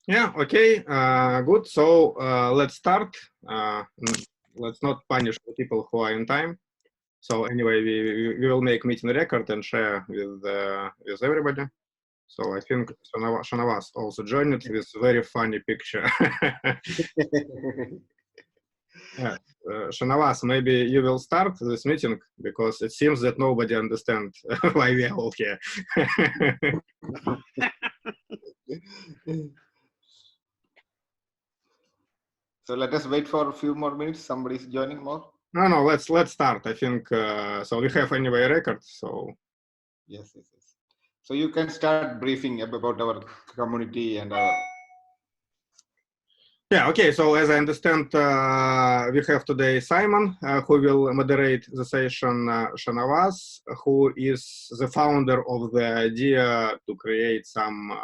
Yeah, okay, good. So let's start. Let's not punish the people who are in time. So anyway, we will make meeting record and share with everybody. So I think Shanavas also joined it with very funny picture. Yeah. Shanavas, maybe you will start this meeting because it seems that nobody understands why we are all here. So let us wait for a few more minutes. Somebody's joining more. No, let's start. I think so. We have anyway record. So yes. So you can start briefing about our community and our. Yeah, okay, so as I understand, we have today Simon, who will moderate the session, Shanavas, who is the founder of the idea to create some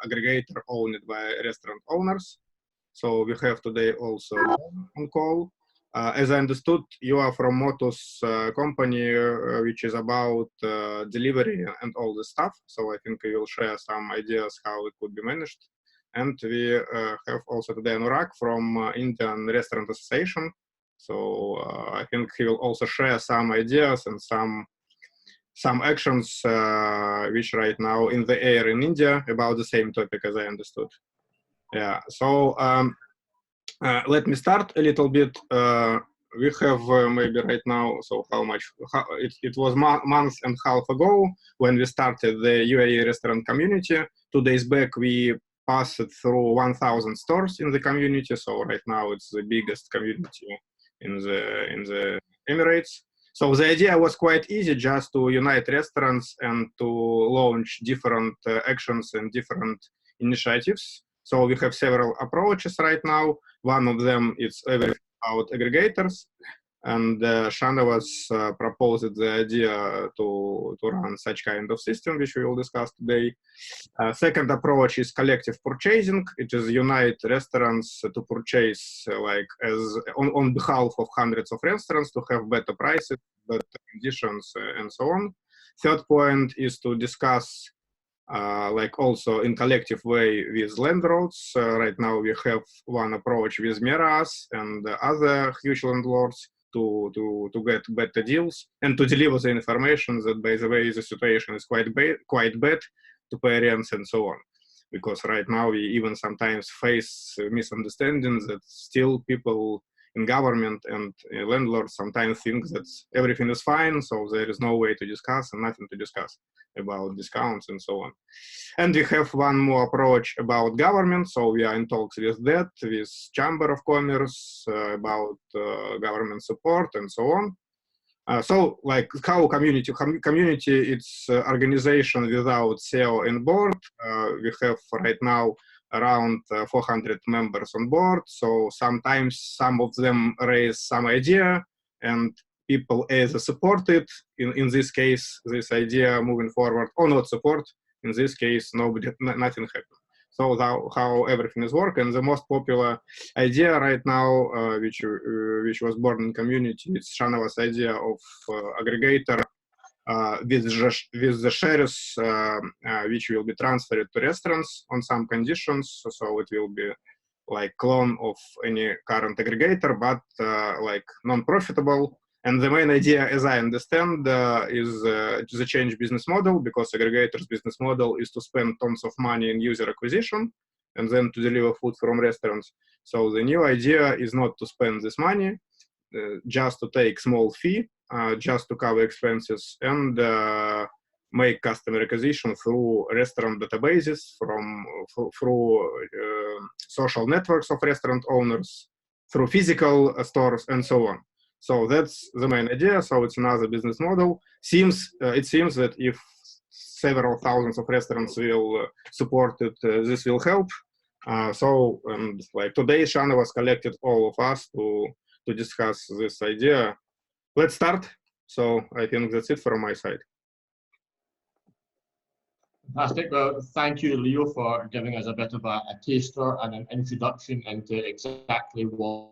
aggregator owned by restaurant owners. So we have today also on call. As I understood, you are from Motus company, which is about delivery and all this stuff. So I think we will share some ideas how it could be managed. And we have also today Anurag from Indian Restaurant Association. So I think he will also share some ideas and some actions which right now in the air in India about the same topic as I understood. Yeah, so let me start a little bit. We have maybe right now, so it was month and a half ago when we started the UAE Restaurant Community. 2 days back, we passed through 1,000 stores in the community. So right now it's the biggest community in the Emirates. So the idea was quite easy, just to unite restaurants and to launch different actions and different initiatives. So we have several approaches right now. One of them is about aggregators, and Shana was proposed the idea to run such kind of system, which we will discuss today. Second approach is collective purchasing. It is unite restaurants to purchase like as on behalf of hundreds of restaurants to have better prices, better conditions, and so on. Third point is to discuss like also in collective way with landlords. Right now we have one approach with Meras and other huge landlords to get better deals and to deliver the information that, by the way, the situation is quite bad to parents and so on. Because right now we even sometimes face misunderstandings that still people in government and landlords sometimes think that everything is fine, so there is no way to discuss and nothing to discuss about discounts and so on. And we have one more approach about government. So we are in talks with that, with Chamber of Commerce about government support and so on. So like how community, it's organization without CEO and board. We have right now around 400 members on board. So sometimes some of them raise some idea and people either support it, in this case, this idea moving forward, or not support. In this case, nothing happened. So how everything is working. The most popular idea right now, which was born in community, it's Shanava's idea of aggregator with the shares which will be transferred to restaurants on some conditions. So it will be like clone of any current aggregator, but like non-profitable. And the main idea, as I understand, is the change business model, because aggregators' business model is to spend tons of money in user acquisition and then to deliver food from restaurants. So the new idea is not to spend this money, just to take small fee, just to cover expenses and make customer acquisition through restaurant databases, through social networks of restaurant owners, through physical stores, and so on. So that's the main idea. So it's another business model. It seems that if several thousands of restaurants will support it, this will help. So like today, Shana was collected all of us to discuss this idea. Let's start. So I think that's it from my side. Fantastic. Well, thank you, Leo, for giving us a bit of a taster and an introduction into exactly what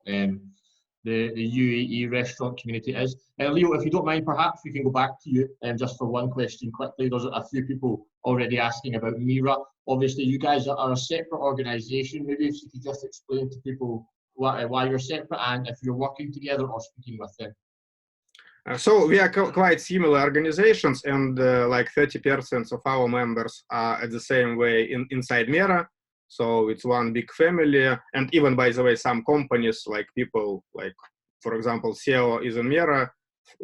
the the UAE restaurant community is. Leo, if you don't mind, perhaps we can go back to you just for one question quickly. There's a few people already asking about Mira. Obviously, you guys are a separate organisation. Maybe if you could just explain to people why you're separate and if you're working together or speaking with them. So we are quite similar organizations, and like 30% of our members are at the same way inside Mira. So it's one big family. And even, by the way, some companies, like people, like, for example, CEO is in Mira,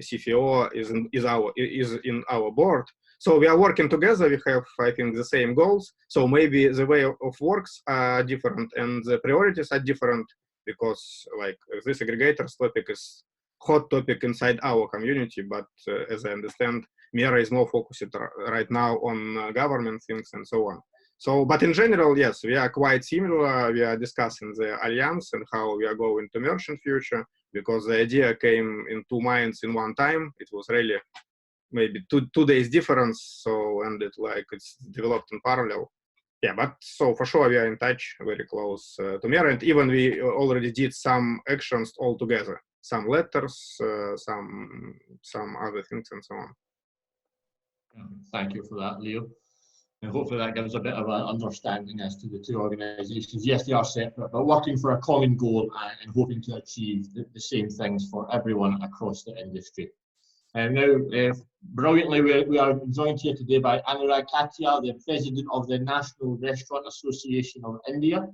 CFO is in our board. So we are working together. We have, I think, the same goals. So maybe the way of works are different and the priorities are different, because like this aggregators topic is hot topic inside our community, but as I understand, Mira is more focused right now on government things and so on. So, but in general, yes, we are quite similar. We are discussing the alliance and how we are going to merge in future, because the idea came in 2 minds in one time. It was really maybe two days difference. So, and it's developed in parallel. Yeah, but so for sure we are in touch, very close to Mira, and even we already did some actions all together, some letters, some other things, and so on. Thank you for that, Leo. And hopefully that gives a bit of an understanding as to the two organisations. Yes, they are separate, but working for a common goal and hoping to achieve the same things for everyone across the industry. And now, brilliantly, we are joined here today by Anurag Katia, the President of the National Restaurant Association of India.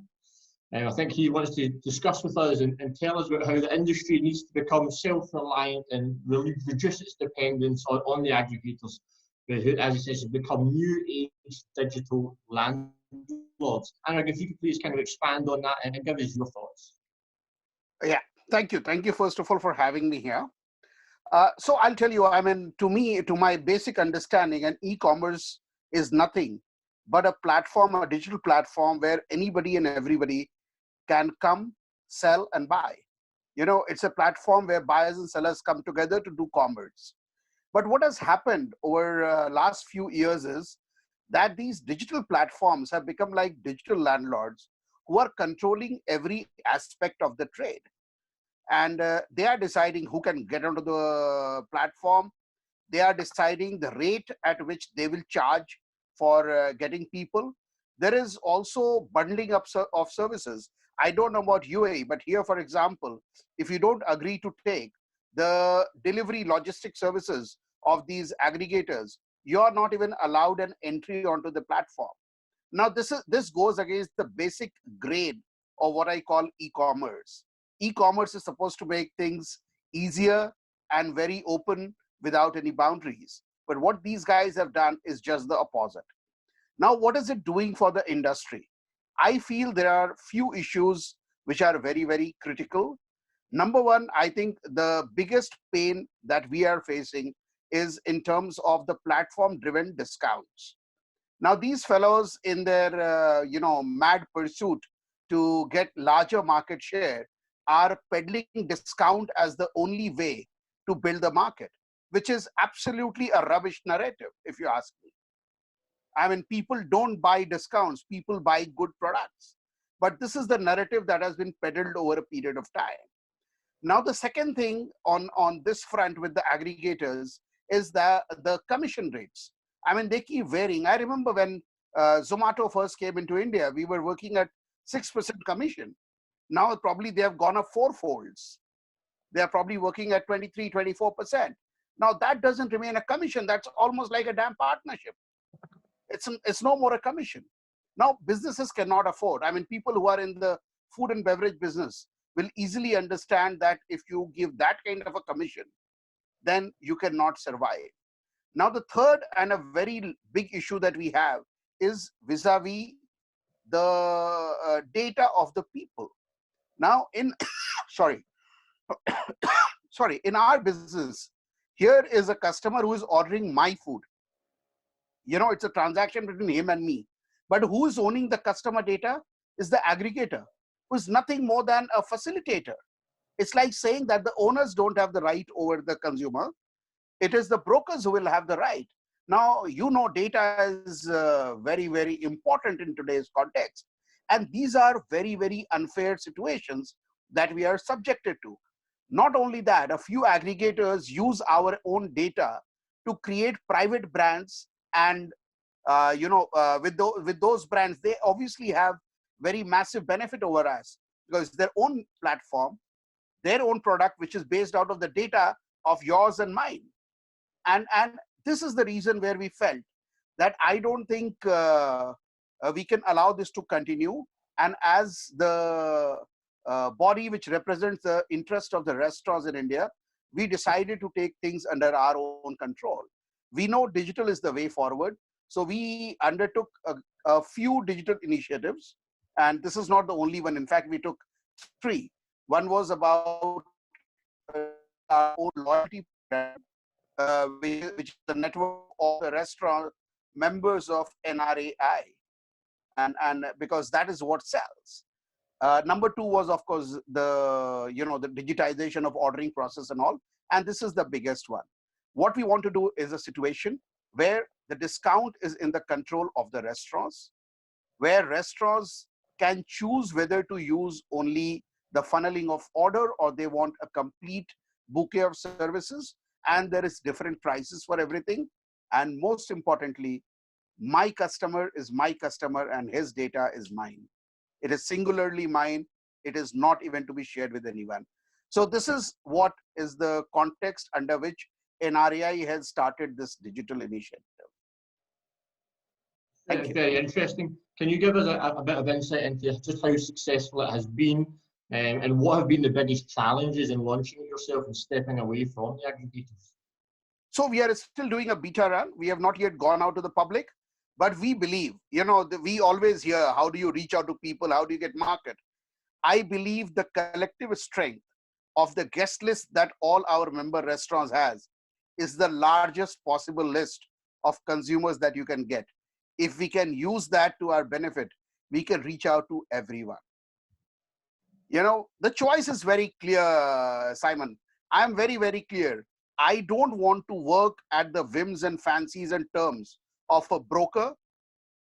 And I think he wants to discuss with us and tell us about how the industry needs to become self-reliant and reduce its dependence on the aggregators, who, as he says, have become new age digital landlords. Anurag, if you could please kind of expand on that and give us your thoughts. Yeah, thank you. Thank you, first of all, for having me here. So I'll tell you, I mean, to my basic understanding, an e-commerce is nothing but a platform, a digital platform where anybody and everybody can come, sell, and buy. You know, it's a platform where buyers and sellers come together to do commerce. But what has happened over last few years is that these digital platforms have become like digital landlords who are controlling every aspect of the trade. And they are deciding who can get onto the platform. They are deciding the rate at which they will charge for getting people. There is also bundling up of services. I don't know about UAE, but here, for example, if you don't agree to take the delivery logistic services of these aggregators, you are not even allowed an entry onto the platform. Now, this goes against the basic grain of what I call e-commerce. E-commerce is supposed to make things easier and very open without any boundaries. But what these guys have done is just the opposite. Now, what is it doing for the industry? I feel there are few issues which are very, very critical. Number one, I think the biggest pain that we are facing is in terms of the platform-driven discounts. Now, these fellows in their mad pursuit to get larger market share are peddling discount as the only way to build the market, which is absolutely a rubbish narrative, if you ask me. I mean, people don't buy discounts, people buy good products. But this is the narrative that has been peddled over a period of time. Now, the second thing on this front with the aggregators is the commission rates. I mean, they keep varying. I remember when Zomato first came into India, we were working at 6% commission. Now, probably they have gone up 4-folds. They are probably working at 23, 24%. Now, that doesn't remain a commission. That's almost like a damn partnership. It's no more a commission. Now, businesses cannot afford. I mean, people who are in the food and beverage business will easily understand that if you give that kind of a commission, then you cannot survive. Now, the third and a very big issue that we have is vis-a-vis the data of the people. Now, in in our business, here is a customer who is ordering my food. You know, it's a transaction between him and me. But who is owning the customer data is the aggregator, who is nothing more than a facilitator. It's like saying that the owners don't have the right over the consumer. It is the brokers who will have the right. Now, you know, data is very, very important in today's context. And these are very, very unfair situations that we are subjected to. Not only that, a few aggregators use our own data to create private brands, and with those brands, they obviously have very massive benefit over us, because their own platform, their own product, which is based out of the data of yours and mine. And this is the reason where we felt that I don't think we can allow this to continue. And as the body which represents the interest of the restaurants in India, we decided to take things under our own control. We know digital is the way forward. So we undertook a few digital initiatives. And this is not the only one. In fact, we took 3. One was about our own loyalty program, which is the network of the restaurant members of NRAI. And because that is what sells. Number 2 was, of course, the digitization of ordering process and all. And this is the biggest one. What we want to do is a situation where the discount is in the control of the restaurants, where restaurants can choose whether to use only the funneling of order or they want a complete bouquet of services. And there is different prices for everything. And most importantly, my customer is my customer and his data is mine. It is singularly mine. It is not even to be shared with anyone. So this is what is the context under which NRAI has started this digital initiative. Thank you. Very interesting. Can you give us a bit of insight into just how successful it has been, and what have been the biggest challenges in launching it yourself and stepping away from the aggregators? So we are still doing a beta run. We have not yet gone out to the public, but we believe, we always hear, how do you reach out to people? How do you get market? I believe the collective strength of the guest list that all our member restaurants has is the largest possible list of consumers that you can get. If we can use that to our benefit, we can reach out to everyone. The choice is very clear, Simon. I'm very, very clear. I don't want to work at the whims and fancies and terms of a broker.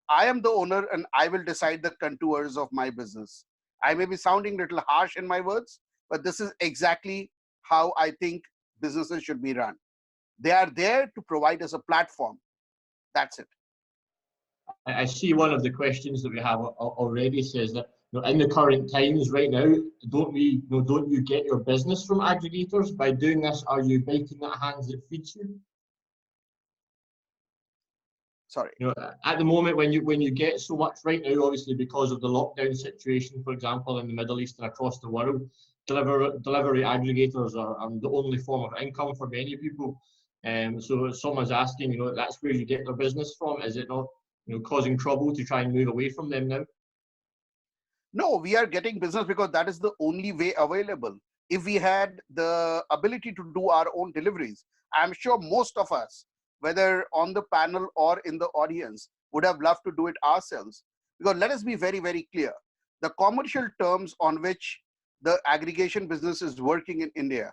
I am the owner and I will decide the contours of my business. I may be sounding a little harsh in my words, but this is exactly how I think businesses should be run. They are there to provide us a platform. That's it. I see one of the questions that we have already says that, in the current times right now, don't you get your business from aggregators? By doing this, are you biting that hand that feeds you? Sorry. At the moment, when you get so much right now, obviously because of the lockdown situation, for example, in the Middle East and across the world, delivery aggregators are the only form of income for many people. So someone's asking, that's where you get their business from. Is it not, causing trouble to try and move away from them now? No, we are getting business because that is the only way available. If we had the ability to do our own deliveries, I'm sure most of us, whether on the panel or in the audience, would have loved to do it ourselves. Because let us be very, very clear. The commercial terms on which the aggregation business is working in India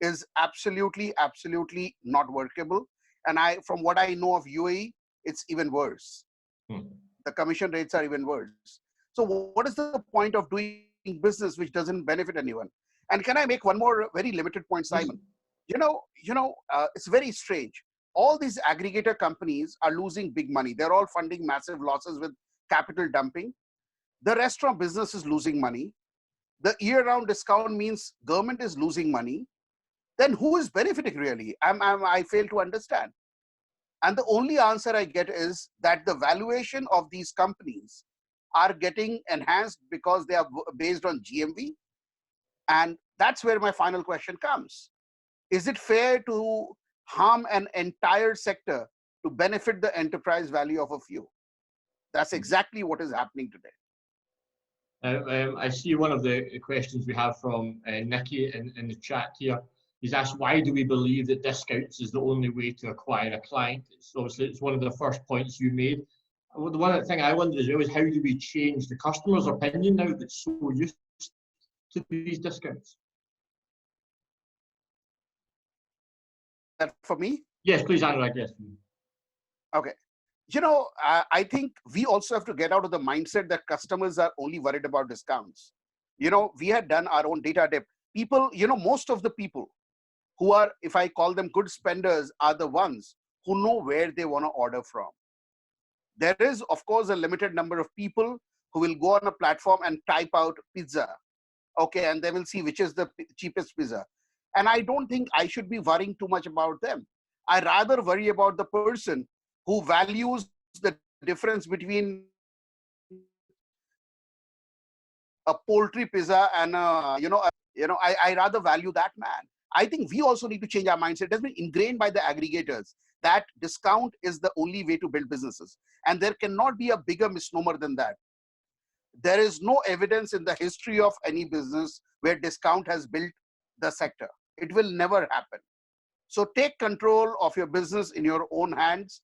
is absolutely, absolutely not workable. And from what I know of UAE, it's even worse. The commission rates are even worse. So what is the point of doing business which doesn't benefit anyone? And can I make one more very limited point, Simon? It's very strange. All these aggregator companies are losing big money. They're all funding massive losses with capital dumping. The restaurant business is losing money. The year-round discount means government is losing money. Then who is benefiting really? I fail to understand. And the only answer I get is that the valuation of these companies are getting enhanced because they are based on GMV. And that's where my final question comes. Is it fair to harm an entire sector to benefit the enterprise value of a few? That's exactly what is happening today. I see one of the questions we have from Nikki in the chat here. He's asked, why do we believe that discounts is the only way to acquire a client? Obviously, it's one of the first points you made. The one thing I wonder is how do we change the customer's opinion now that's so used to these discounts? That for me? Yes, please, Anurag, yes. Okay. I think we also have to get out of the mindset that customers are only worried about discounts. We had done our own data dip. People, most of the people who are, if I call them good spenders, are the ones who know where they want to order from. There is, of course, a limited number of people who will go on a platform and type out pizza. Okay, and they will see which is the cheapest pizza. And I don't think I should be worrying too much about them. I rather worry about the person who values the difference between a poultry pizza and I rather value that man. I think we also need to change our mindset. It has been ingrained by the aggregators that discount is the only way to build businesses. And there cannot be a bigger misnomer than that. There is no evidence in the history of any business where discount has built the sector. It will never happen. So take control of your business in your own hands,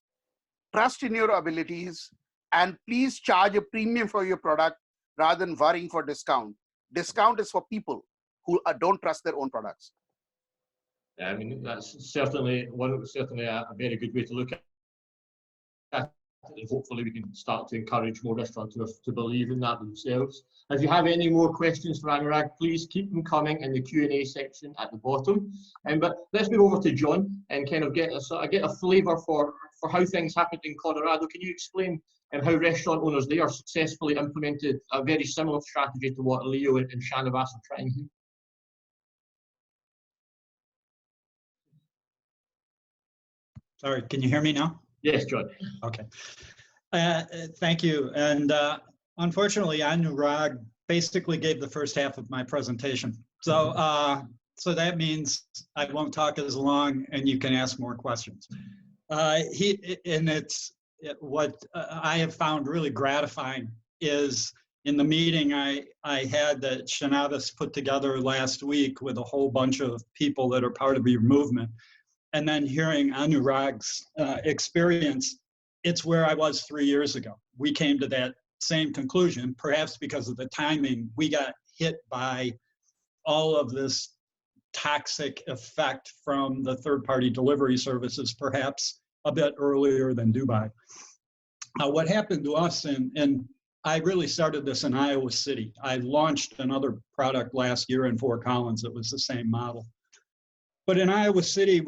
trust in your abilities, and please charge a premium for your product rather than worrying for discount. Discount is for people who don't trust their own products. Yeah, I mean, that's certainly a very good way to look at it. And hopefully we can start to encourage more restaurateurs to believe in that themselves. If you have any more questions for Anurag, please keep them coming in the Q&A section at the bottom. But let's move over to John and kind of get a flavour for how things happened in Colorado. Can you explain how restaurant owners there successfully implemented a very similar strategy to what Leo and Shanavas are trying here? Sorry, can you hear me now? Yes, John. Okay. Thank you. And unfortunately, Anurag basically gave the first half of my presentation. So that means I won't talk as long and you can ask more questions. What I have found really gratifying is in the meeting I had that Shanavas put together last week with a whole bunch of people that are part of your movement, and then hearing Anurag's experience, it's where I was 3 years ago. We came to that same conclusion, perhaps because of the timing. We got hit by all of this toxic effect from the third-party delivery services, perhaps a bit earlier than Dubai. What happened to us, and I really started this in Iowa City. I launched another product last year in Fort Collins that was the same model. But in Iowa City,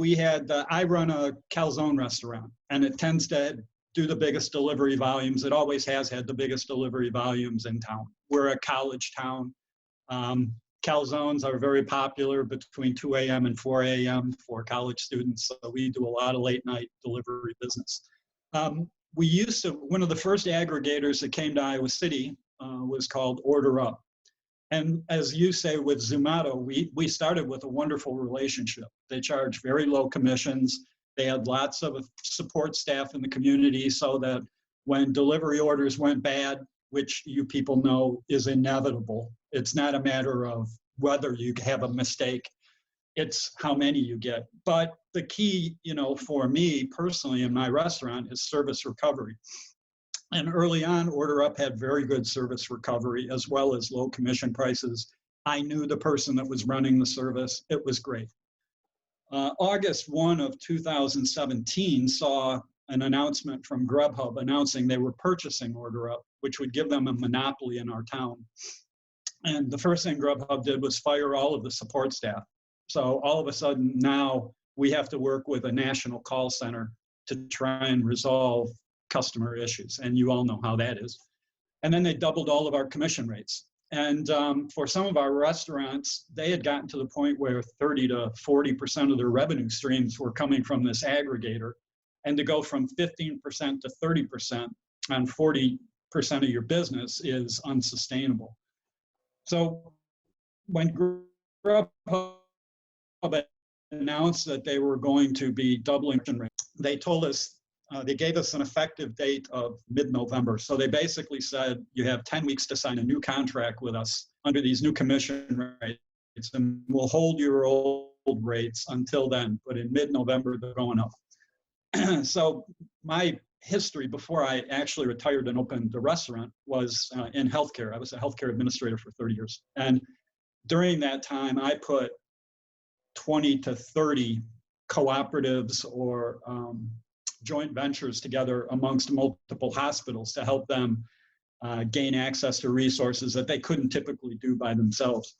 I run a calzone restaurant, and it tends to do the biggest delivery volumes. It always has had the biggest delivery volumes in town. We're a college town. Calzones are very popular between 2 a.m. and 4 a.m. for college students, so we do a lot of late night delivery business. One of the first aggregators that came to Iowa City was called Order Up. And as you say with Zomato, we started with a wonderful relationship. They charge very low commissions. They had lots of support staff in the community so that when delivery orders went bad, which you people know is inevitable, it's not a matter of whether you have a mistake, it's how many you get. But the key, for me personally in my restaurant is service recovery. And early on, Order Up had very good service recovery as well as low commission prices. I knew the person that was running the service. It was great. August 1 of 2017 saw an announcement from Grubhub announcing they were purchasing Order Up, which would give them a monopoly in our town. And the first thing Grubhub did was fire all of the support staff. So all of a sudden now we have to work with a national call center to try and resolve customer issues. And you all know how that is. And then they doubled all of our commission rates. And for some of our restaurants, they had gotten to the point where 30 to 40% of their revenue streams were coming from this aggregator. And to go from 15% to 30% on 40% of your business is unsustainable. So when Grubhub announced that they were going to be doubling rates, they told us, they gave us an effective date of mid-November. So they basically said, you have 10 weeks to sign a new contract with us under these new commission rates, and we'll hold your old rates until then. But in mid-November, they're going up. So my history before I actually retired and opened the restaurant was in healthcare. I was a healthcare administrator for 30 years. And during that time, I put 20 to 30 cooperatives or joint ventures together amongst multiple hospitals to help them gain access to resources that they couldn't typically do by themselves.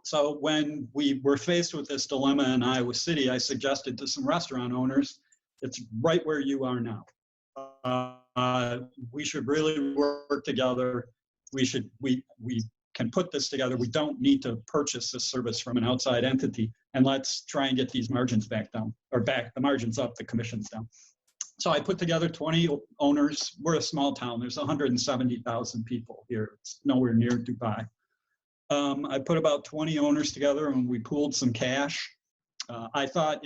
So when we were faced with this dilemma in Iowa City, I suggested to some restaurant owners, it's right where you are now. We should really work together. We can put this together. We don't need to purchase this service from an outside entity, and let's try and get these margins back down, or back the margins up, the commissions down. So I put together 20 owners. We're a small town. There's 170,000 people here. It's nowhere near Dubai. I put about 20 owners together, and we pooled some cash. I thought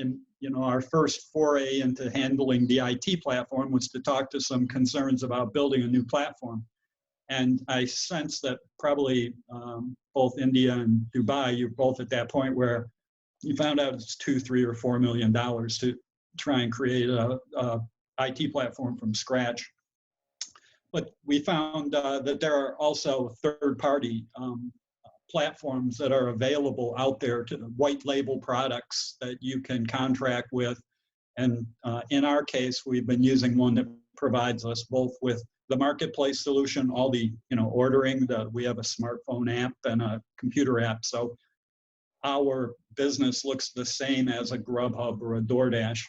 our first foray into handling the IT platform was to talk to some concerns about building a new platform. And I sense that probably both India and Dubai, you're both at that point where you found out it's $2, $3, or $4 million to try and create a IT platform from scratch. But we found that there are also third-party platforms that are available out there to white label products that you can contract with. And in our case, we've been using one that provides us both with the marketplace solution, all the ordering. We have a smartphone app and a computer app, so our business looks the same as a Grubhub or a DoorDash.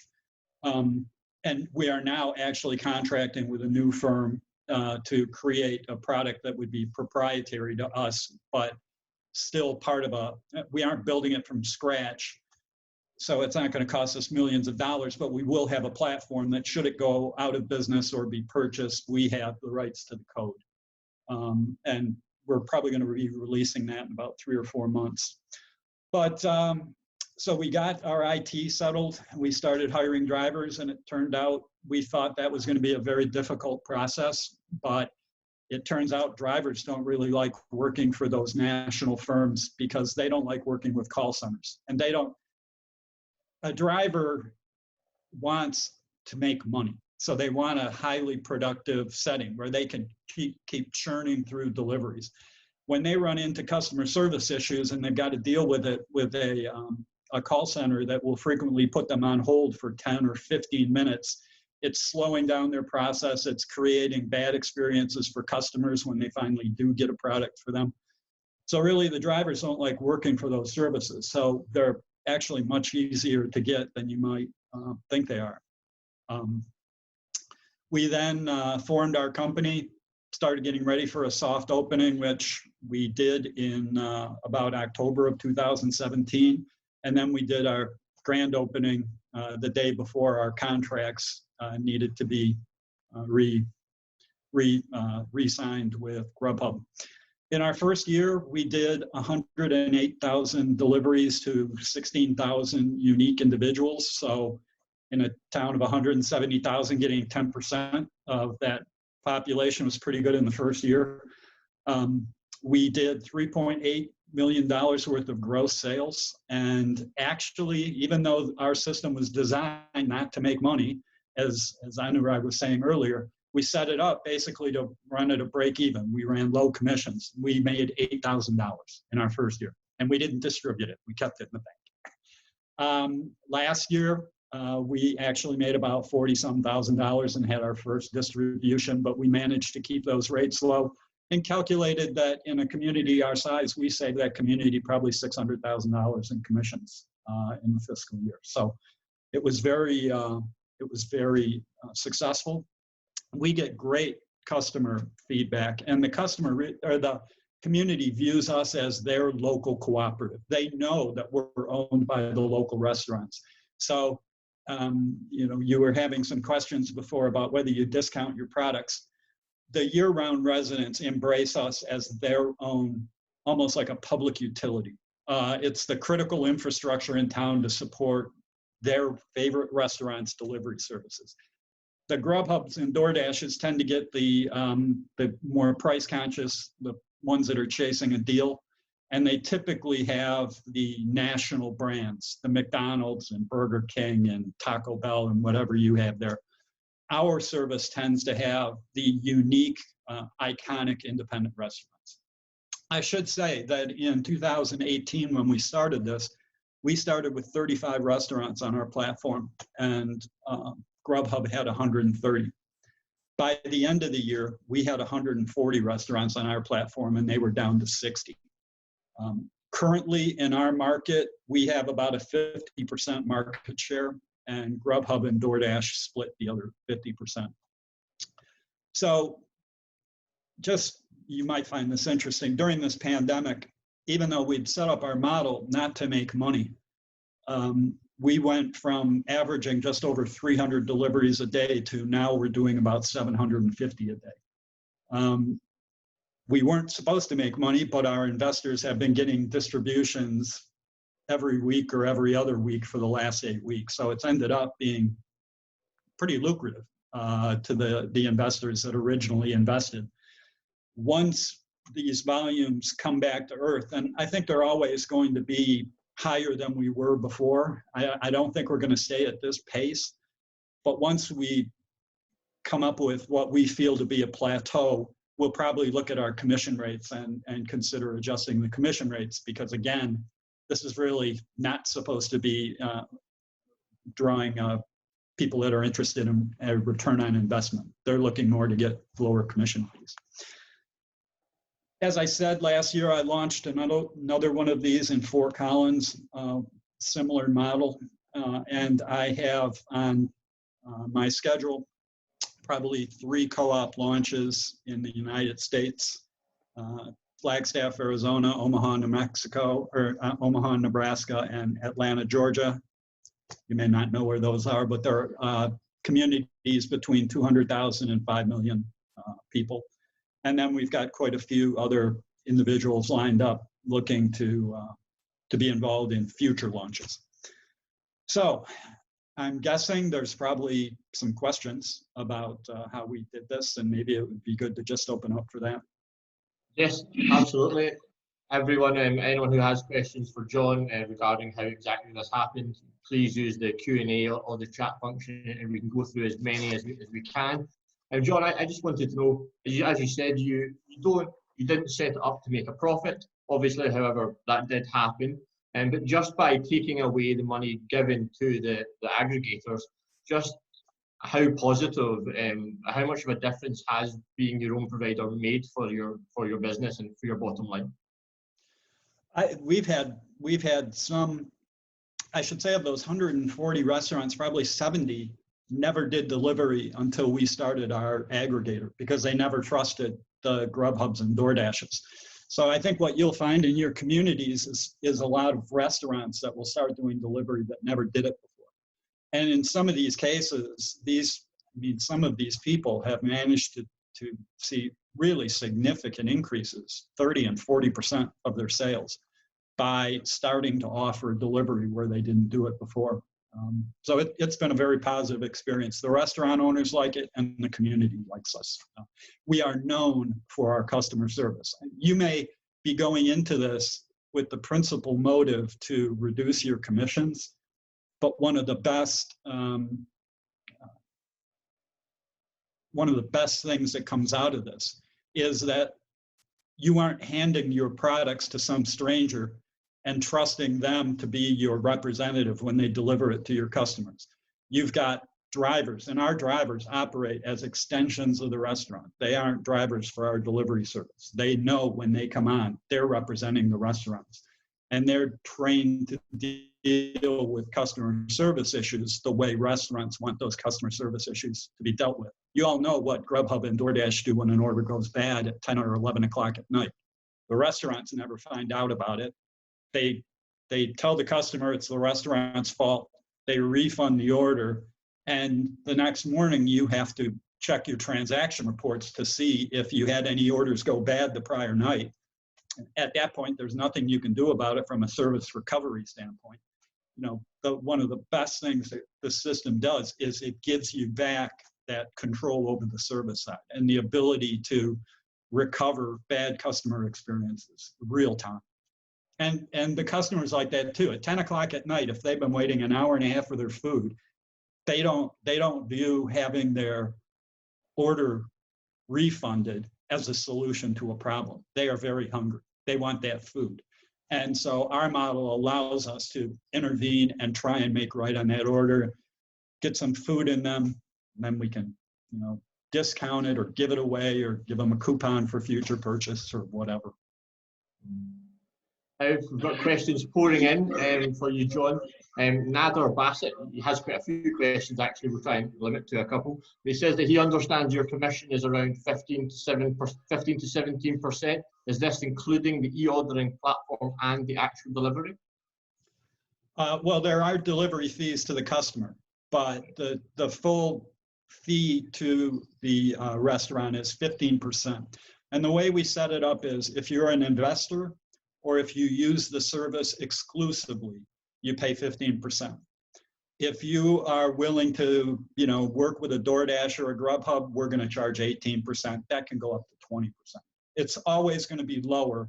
And we are now actually contracting with a new firm to create a product that would be proprietary to us, but still part of we aren't building it from scratch. So it's not going to cost us millions of dollars, but we will have a platform that, should it go out of business or be purchased, we have the rights to the code. And we're probably going to be releasing that in about 3 or 4 months. But so we got our IT settled. We started hiring drivers, and it turned out we thought that was going to be a very difficult process, but it turns out drivers don't really like working for those national firms because they don't like working with call centers. And a driver wants to make money. So they want a highly productive setting where they can keep churning through deliveries. When they run into customer service issues and they've got to deal with it with a call center that will frequently put them on hold for 10 or 15 minutes, it's slowing down their process. It's creating bad experiences for customers when they finally do get a product for them. So really, the drivers don't like working for those services. So they're actually much easier to get than you might think they are. We then formed our company, started getting ready for a soft opening, which we did in about October of 2017. And then we did our grand opening the day before our contracts needed to be re-signed with Grubhub. In our first year, we did 108,000 deliveries to 16,000 unique individuals. So in a town of 170,000, getting 10% of that population was pretty good in the first year. We did $3.8 million worth of gross sales. And actually, even though our system was designed not to make money, as Anurag was saying earlier, we set it up basically to run at a break even. We ran low commissions. We made $8,000 in our first year, and we didn't distribute it. We kept it in the bank. Last year, we actually made about $40-some thousand and had our first distribution, but we managed to keep those rates low and calculated that in a community our size, we saved that community probably $600,000 in commissions in the fiscal year. So it was very successful. We get great customer feedback, and the community views us as their local cooperative. They know that we're owned by the local restaurants. So, you were having some questions before about whether you discount your products. The year-round residents embrace us as their own, almost like a public utility. It's the critical infrastructure in town to support their favorite restaurants' delivery services. The Grubhubs and DoorDashes tend to get the more price-conscious, the ones that are chasing a deal, and they typically have the national brands, the McDonald's and Burger King and Taco Bell and whatever you have there. Our service tends to have the unique, iconic independent restaurants. I should say that in 2018, when we started this, we started with 35 restaurants on our platform, and Grubhub had 130. By the end of the year, we had 140 restaurants on our platform, and they were down to 60. Currently in our market, we have about a 50% market share, and Grubhub and DoorDash split the other 50%. So just, you might find this interesting, during this pandemic, even though we'd set up our model not to make money, we went from averaging just over 300 deliveries a day to now we're doing about 750 a day. We weren't supposed to make money, but our investors have been getting distributions every week or every other week for the last 8 weeks. So it's ended up being pretty lucrative to the investors that originally invested. Once these volumes come back to earth, and I think they're always going to be higher than we were before. I don't think we're going to stay at this pace, but once we come up with what we feel to be a plateau, we'll probably look at our commission rates and consider adjusting the commission rates, because again, this is really not supposed to be drawing people that are interested in a return on investment. They're looking more to get lower commission fees. As I said, last year I launched another one of these in Fort Collins, similar model, and I have on my schedule probably 3 co-op launches in the United States: Flagstaff, Arizona, Omaha, New Mexico, or Omaha, Nebraska, and Atlanta, Georgia. You may not know where those are, but they're communities between 200,000 and 5 million people. And then we've got quite a few other individuals lined up looking to be involved in future launches. So I'm guessing there's probably some questions about how we did this, and maybe it would be good to just open up for that. Yes, absolutely. Everyone, anyone who has questions for John regarding how exactly this happened, please use the Q&A or the chat function, and we can go through as many as we can. John, I just wanted to know, as you said, you didn't set it up to make a profit. Obviously, however, that did happen. But just by taking away the money given to the aggregators, just how positive, how much of a difference has being your own provider made for your business and for your bottom line? We've had some, I should say, of those 140 restaurants, probably 70 never did delivery until we started our aggregator, because they never trusted the Grubhubs and DoorDashes. So I think what you'll find in your communities is a lot of restaurants that will start doing delivery that never did it before. And in some of these cases, some of these people have managed to see really significant increases, 30 and 40% of their sales, by starting to offer delivery where they didn't do it before. So it's been a very positive experience. The restaurant owners like it, and the community likes us. We are known for our customer service. You may be going into this with the principal motive to reduce your commissions, but one of the best things that comes out of this is that you aren't handing your products to some stranger and trusting them to be your representative when they deliver it to your customers. You've got drivers, and our drivers operate as extensions of the restaurant. They aren't drivers for our delivery service. They know when they come on, they're representing the restaurants, and they're trained to deal with customer service issues the way restaurants want those customer service issues to be dealt with. You all know what Grubhub and DoorDash do when an order goes bad at 10 or 11 o'clock at night. The restaurants never find out about it. They tell the customer it's the restaurant's fault. They refund the order, and the next morning you have to check your transaction reports to see if you had any orders go bad the prior night. At that point, there's nothing you can do about it from a service recovery standpoint. You know, one of the best things that the system does is it gives you back that control over the service side and the ability to recover bad customer experiences real time. And the customers like that too. At 10 o'clock at night, if they've been waiting an hour and a half for their food, they don't view having their order refunded as a solution to a problem. They are very hungry. They want that food. And so our model allows us to intervene and try and make right on that order, get some food in them, and then we can, discount it or give it away or give them a coupon for future purchase or whatever. We've got questions pouring in for you, John. Nader Bassett, he has quite a few questions actually. We'll try and limit to a couple. He says that he understands your commission is around 15 to 17%. Is this including the e-ordering platform and the actual delivery? Well, there are delivery fees to the customer, but the full fee to the restaurant is 15%. And the way we set it up is if you're an investor or if you use the service exclusively, you pay 15%. If you are willing to, work with a DoorDash or a Grubhub, we're going to charge 18%. That can go up to 20%. It's always going to be lower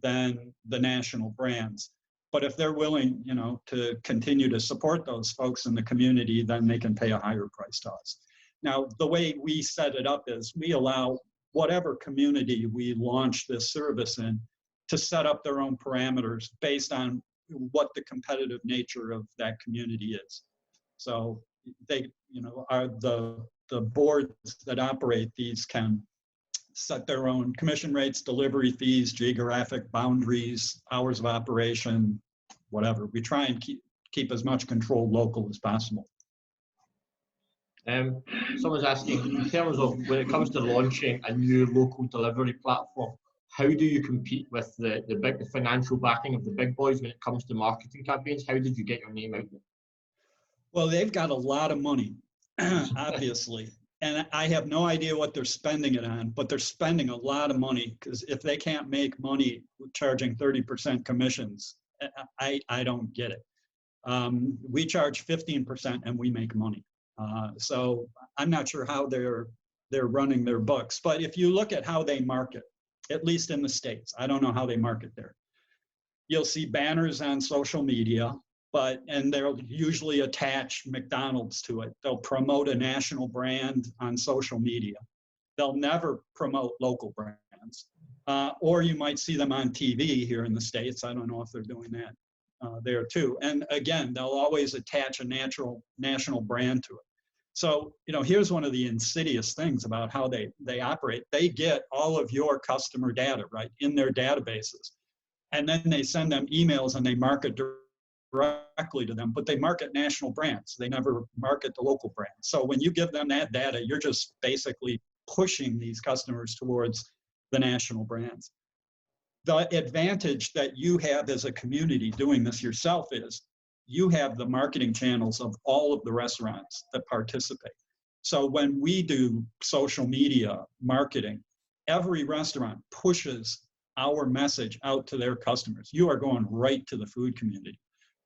than the national brands. But if they're willing, to continue to support those folks in the community, then they can pay a higher price to us. Now, the way we set it up is we allow whatever community we launch this service in to set up their own parameters based on what the competitive nature of that community is. So they, are the boards that operate these can set their own commission rates, delivery fees, geographic boundaries, hours of operation, whatever. We try and keep as much control local as possible. Someone's asking, in terms of when it comes to launching a new local delivery platform, how do you compete with the financial backing of the big boys when it comes to marketing campaigns? How did you get your name out there? Well, they've got a lot of money, obviously. And I have no idea what they're spending it on, but they're spending a lot of money because if they can't make money charging 30% commissions, I don't get it. We charge 15% and we make money. So I'm not sure how they're running their books, but if you look at how they market, at least in the States, I don't know how they market there. You'll see banners on social media, and they'll usually attach McDonald's to it. They'll promote a national brand on social media. They'll never promote local brands. Or you might see them on TV here in the States. I don't know if they're doing that there too. And again, they'll always attach a national brand to it. So, here's one of the insidious things about how they operate. They get all of your customer data, right, in their databases. And then they send them emails and they market directly to them, but they market national brands. They never market the local brands. So when you give them that data, you're just basically pushing these customers towards the national brands. The advantage that you have as a community doing this yourself is you have the marketing channels of all of the restaurants that participate. So when we do social media marketing, every restaurant pushes our message out to their customers. You are going right to the food community.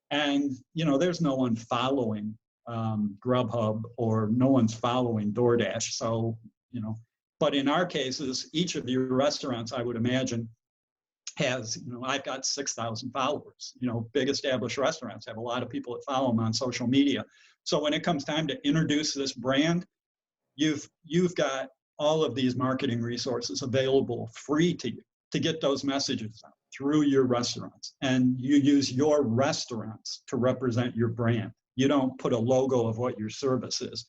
And, there's no one following Grubhub or no one's following DoorDash. So, but in our cases, each of your restaurants, I would imagine, has, I've got 6,000 followers. Big established restaurants have a lot of people that follow them on social media. So when it comes time to introduce this brand, you've got all of these marketing resources available free to you to get those messages out through your restaurants. And you use your restaurants to represent your brand. You don't put a logo of what your service is.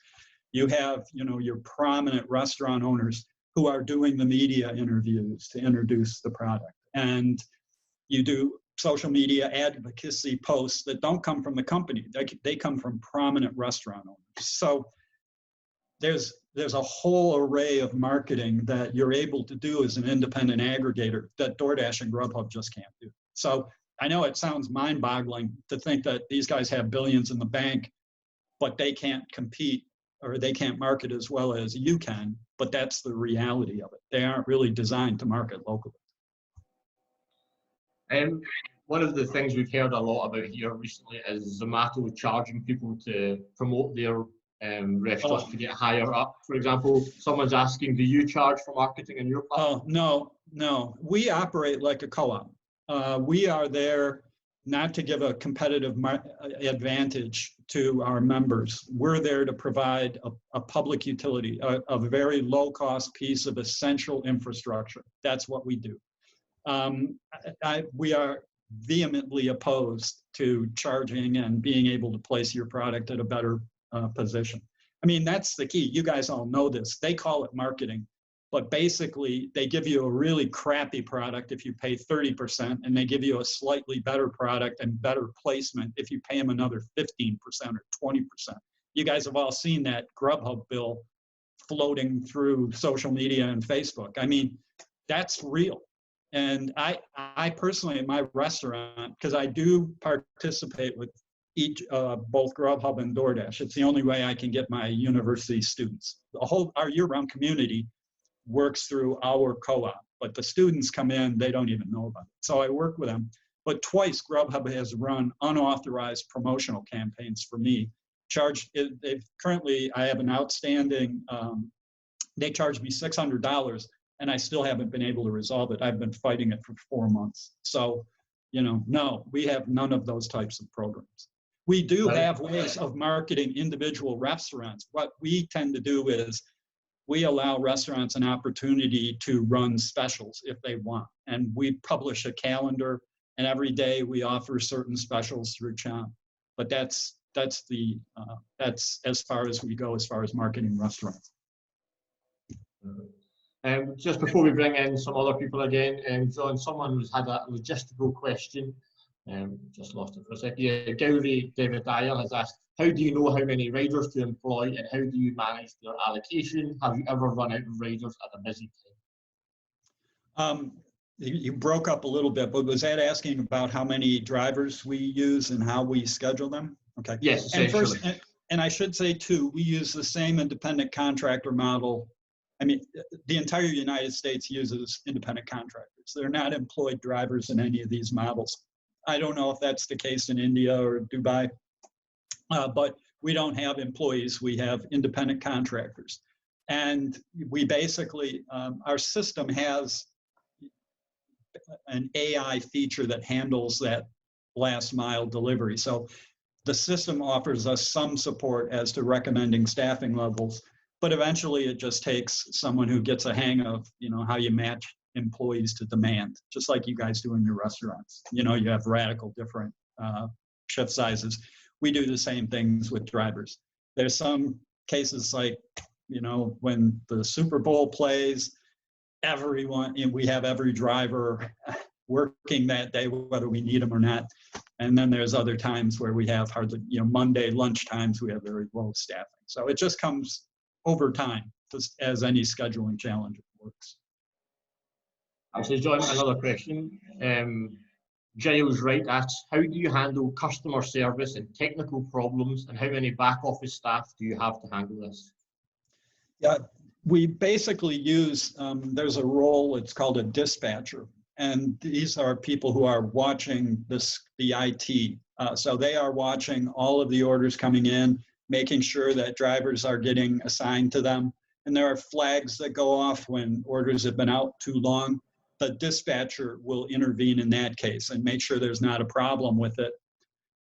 You have, your prominent restaurant owners who are doing the media interviews to introduce the product. And you do social media advocacy posts that don't come from the company. They come from prominent restaurant owners. So there's a whole array of marketing that you're able to do as an independent aggregator that DoorDash and Grubhub just can't do. So I know it sounds mind-boggling to think that these guys have billions in the bank, but they can't compete or they can't market as well as you can, but that's the reality of it. They aren't really designed to market locally. One of the things we've heard a lot about here recently is Zomato charging people to promote their restaurants to get higher up. For example, someone's asking, do you charge for marketing in your platform? Oh, no. We operate like a co-op. We are there not to give a competitive advantage to our members. We're there to provide a public utility, a very low-cost piece of essential infrastructure. That's what we do. We are vehemently opposed to charging and being able to place your product at a better position. I mean, that's the key. You guys all know this. They call it marketing. But basically, they give you a really crappy product if you pay 30%, and they give you a slightly better product and better placement if you pay them another 15% or 20%. You guys have all seen that Grubhub bill floating through social media and Facebook. I mean, that's real. And I personally, in my restaurant, because I do participate with both Grubhub and DoorDash, it's the only way I can get my university students. Our year-round community works through our co-op, but the students come in, they don't even know about it. So I work with them. But twice Grubhub has run unauthorized promotional campaigns for me. Currently, I have an outstanding, they charged me $600, and I still haven't been able to resolve it. I've been fighting it for 4 months. So, no, we have none of those types of programs. We do have ways of marketing individual restaurants. What we tend to do is we allow restaurants an opportunity to run specials if they want. And we publish a calendar, and every day we offer certain specials through Chomp. But that's as far as we go as far as marketing restaurants. Just before we bring in some other people again, John, someone has had a logistical question. Just lost it for a second. Yeah, Gowrie David Dyer has asked, how do you know how many riders to employ, and how do you manage their allocation? Have you ever run out of riders at a busy time? You broke up a little bit, but was that asking about how many drivers we use and how we schedule them? Okay. Yes, essentially. And I should say too, we use the same independent contractor model. I mean, the entire United States uses independent contractors. They're not employed drivers in any of these models. I don't know if that's the case in India or Dubai, but we don't have employees. We have independent contractors. And we basically, our system has an AI feature that handles that last mile delivery. So the system offers us some support as to recommending staffing levels, but eventually it just takes someone who gets a hang of, how you match employees to demand, just like you guys do in your restaurants. You have radical different shift sizes. We do the same things with drivers. There's some cases like, when the Super Bowl plays, we have every driver working that day, whether we need them or not. And then there's other times where we have hardly, Monday lunch times, we have very low staffing. So it just comes over time, just as any scheduling challenge works. Actually, John, another question. Giles Wright asks, how do you handle customer service and technical problems, and how many back office staff do you have to handle this? Yeah, we basically use, there's a role, it's called a dispatcher. And these are people who are watching the IT. So they are watching all of the orders coming in, making sure that drivers are getting assigned to them. And there are flags that go off when orders have been out too long. The dispatcher will intervene in that case and make sure there's not a problem with it.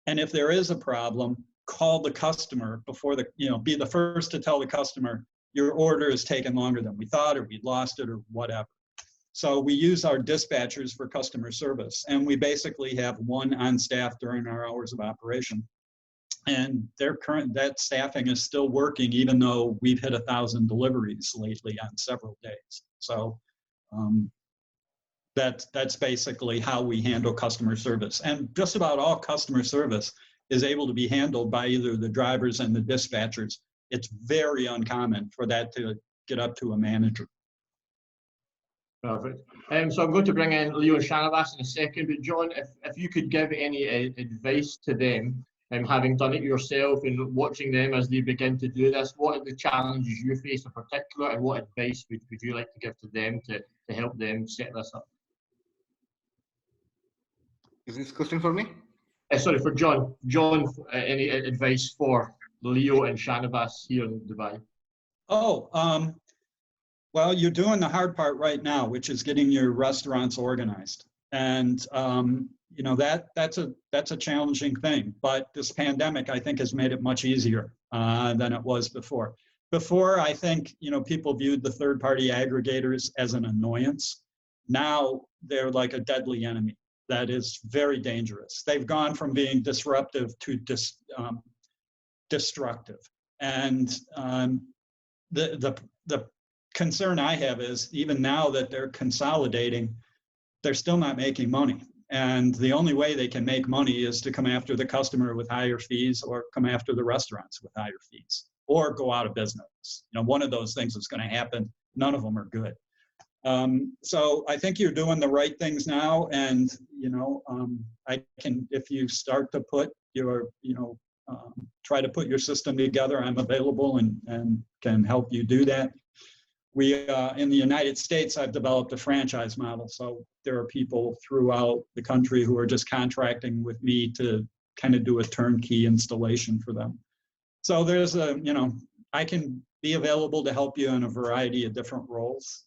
And if there is a problem, call the customer before be the first to tell the customer, your order is taking longer than we thought, or we lost it, or whatever. So we use our dispatchers for customer service, and we basically have one on staff during our hours of operation. And that staffing is still working, even though we've hit 1,000 deliveries lately on several days. So that's basically how we handle customer service. And just about all customer service is able to be handled by either the drivers and the dispatchers. It's very uncommon for that to get up to a manager. Perfect. So I'm going to bring in Leo and Shanavas in a second, but John, if you could give any advice to them, having done it yourself and watching them as they begin to do this, what are the challenges you face in particular, and what advice would you like to give to them to help them set this up? Is this question for me? Sorry, for John. John, any advice for Leo and Shanavas here in Dubai? Well, you're doing the hard part right now, which is getting your restaurants organized. And that's a challenging thing. But this pandemic, I think, has made it much easier than it was before. Before, I think, people viewed the third-party aggregators as an annoyance. Now they're like a deadly enemy that is very dangerous. They've gone from being disruptive to destructive. And the concern I have is even now that they're consolidating, they're still not making money. And the only way they can make money is to come after the customer with higher fees or come after the restaurants with higher fees or go out of business. You know, one of those things is going to happen. None of them are good. So I think you're doing the right things now. And, you know, if you start to put your, try to put your system together, I'm available and can help you do that. We, in the United States, I've developed a franchise model. So there are people throughout the country who are just contracting with me to kind of do a turnkey installation for them. So there's a, you know, I can be available to help you in a variety of different roles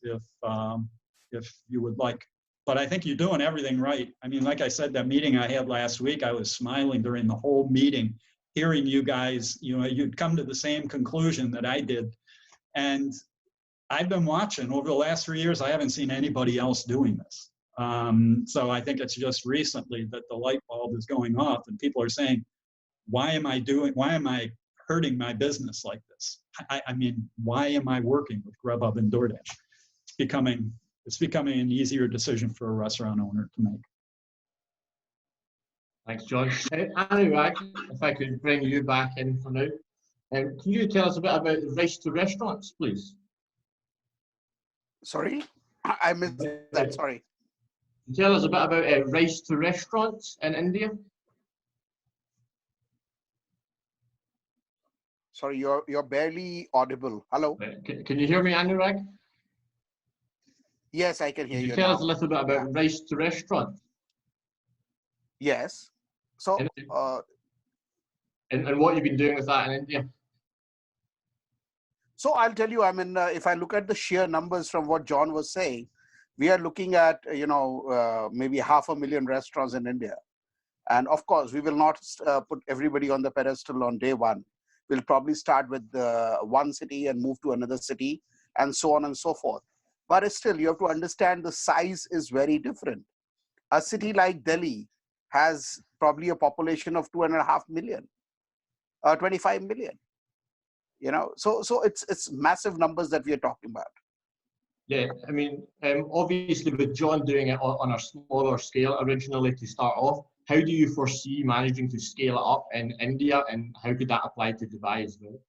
if you would like. But I think you're doing everything right. I mean, like I said, that meeting I had last week, I was smiling during the whole meeting, hearing you guys, you know, you'd come to the same conclusion that I did. And I've been watching over the last 3 years, I haven't seen anybody else doing this. So I think it's just recently that the light bulb is going off and people are saying, why am I hurting my business like this? I mean, why am I working with Grubhub and DoorDash? It's becoming an easier decision for a restaurant owner to make. Thanks, John. Anurag, if I could bring you back in for now. Can you tell us a bit about the Race to Restaurants, please? Sorry, I missed that. Sorry. Can you tell us a bit about Race to Restaurants in India? Sorry, you're barely audible. Hello. Can you hear me, Anurag? Yes, I can hear you. Can you tell us a little bit about Race to Restaurants? Yes. So, and what you've been doing with that in India? So I'll tell you, I mean, if I look at the sheer numbers from what John was saying, we are looking at, maybe 500,000 restaurants in India. And of course, we will not put everybody on the pedestal on day one. We'll probably start with one city and move to another city and so on and so forth. But still, you have to understand the size is very different. A city like Delhi has probably a population of 2.5 million, 25 million. You know, so it's massive numbers that we are talking about. Yeah, I mean, obviously with John doing it on a smaller scale originally to start off, how do you foresee managing to scale it up in India, and how could that apply to Dubai as well?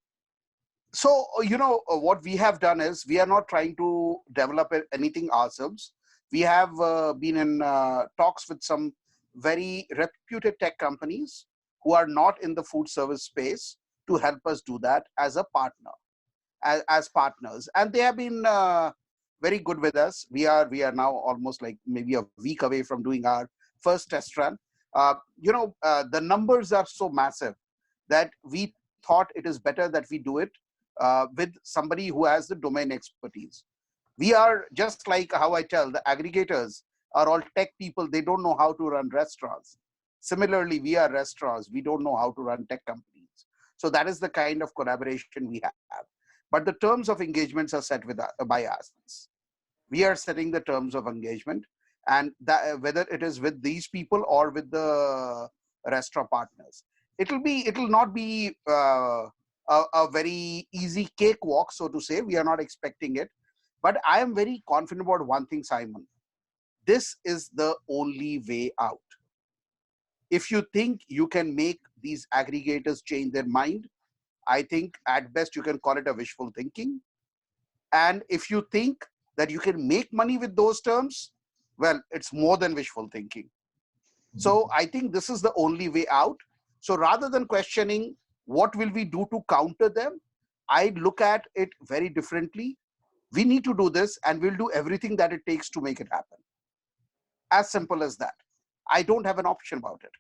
So, you know, what we have done is we are not trying to develop anything ourselves. We have been in talks with some very reputed tech companies who are not in the food service space to help us do that as a partner, as partners. And they have been very good with us. We are now almost like maybe a week away from doing our first test run. The numbers are so massive that we thought it is better that we do it with somebody who has the domain expertise. We are just like how I tell, the aggregators are all tech people. They don't know how to run restaurants. Similarly, we are restaurants. We don't know how to run tech companies. So that is the kind of collaboration we have. But the terms of engagements are set by us. We are setting the terms of engagement, and that, whether it is with these people or with the restaurant partners, it will not be a very easy cakewalk, so to say. We are not expecting it, but I am very confident about one thing, Simon. This is the only way out. If you think you can make these aggregators change their mind, I think at best you can call it a wishful thinking. And if you think that you can make money with those terms, well, it's more than wishful thinking. So I think this is the only way out. So rather than questioning what will we do to counter them, I look at it very differently. We need to do this, and we'll do everything that it takes to make it happen. As simple as that. I don't have an option about it.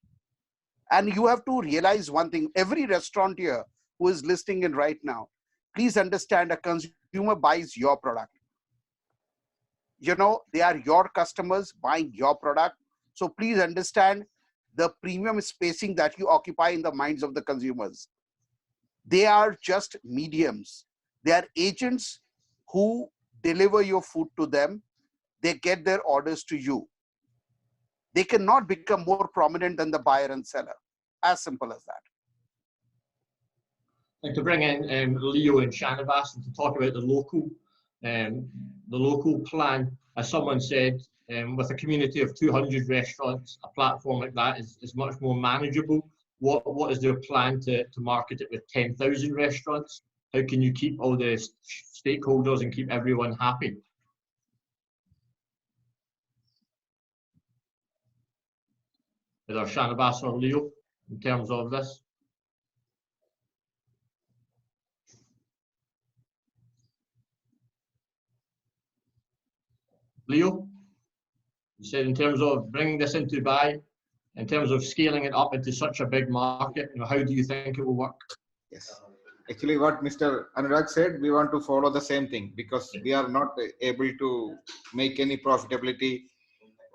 And you have to realize one thing. Every restaurateur who is listening in right now, please understand, a consumer buys your product. You know, they are your customers buying your product. So please understand the premium spacing that you occupy in the minds of the consumers. They are just mediums. They are agents who deliver your food to them. They get their orders to you. They cannot become more prominent than the buyer and seller. As simple as that. And to bring in Leo and Shanavas and to talk about the local the local plan, as someone said, with a community of 200 restaurants, a platform like that is much more manageable. What is their plan to market it with 10,000 restaurants? How can you keep all the stakeholders and keep everyone happy? Either Shanabas or Leo, in terms of this? Leo, you said in terms of bringing this into Dubai, in terms of scaling it up into such a big market, how do you think it will work? Yes. Actually, what Mr. Anurag said, we want to follow the same thing because we are not able to make any profitability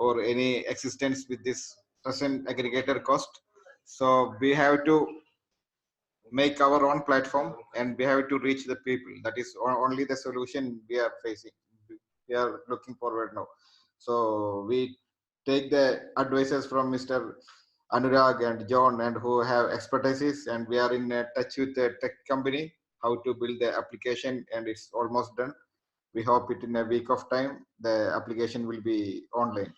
or any existence with this present aggregator cost. So we have to make our own platform and we have to reach the people. That is only the solution we are facing. We are looking forward now. So we take the advices from Mr. Anurag and John and who have expertise, and we are in touch with the tech company how to build the application, and it's almost done. We hope it in a week of time the application will be online,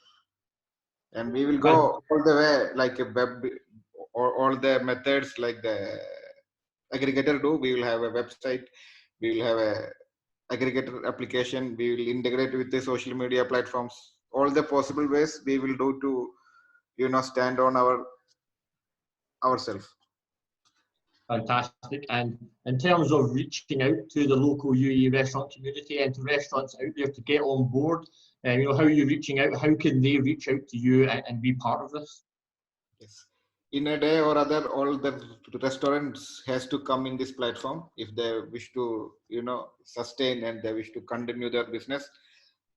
and we will go all the way like a web or all the methods like the aggregator do. We will have a website, we will have a aggregator application, we will integrate with the social media platforms, all the possible ways we will do to stand on ourselves. Fantastic. And in terms of reaching out to the local UAE restaurant community and to restaurants out there to get on board, how are you reaching out? How can they reach out to you and be part of this? Yes. In a day or other, all the restaurants has to come in this platform if they wish to, sustain and they wish to continue their business.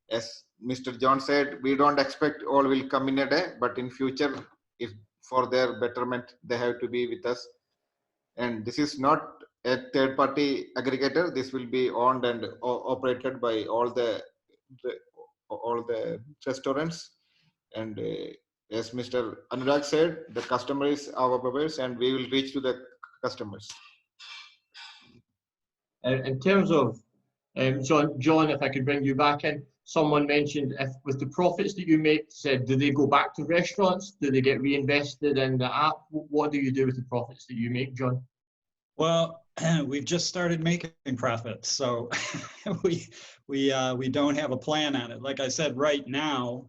As Mr. John said, we don't expect all will come in a day, but in future, if for their betterment, they have to be with us. And this is not a third-party aggregator. This will be owned and operated by all the restaurants. And as Mr. Anurag said, the customer is our buyers, and we will reach to the customers. In terms of John, if I could bring you back in, someone mentioned if with the profits that you make, said, do they go back to restaurants? Do they get reinvested in the app? What do you do with the profits that you make, John? Well, we've just started making profits, so we don't have a plan on it. Like I said, right now,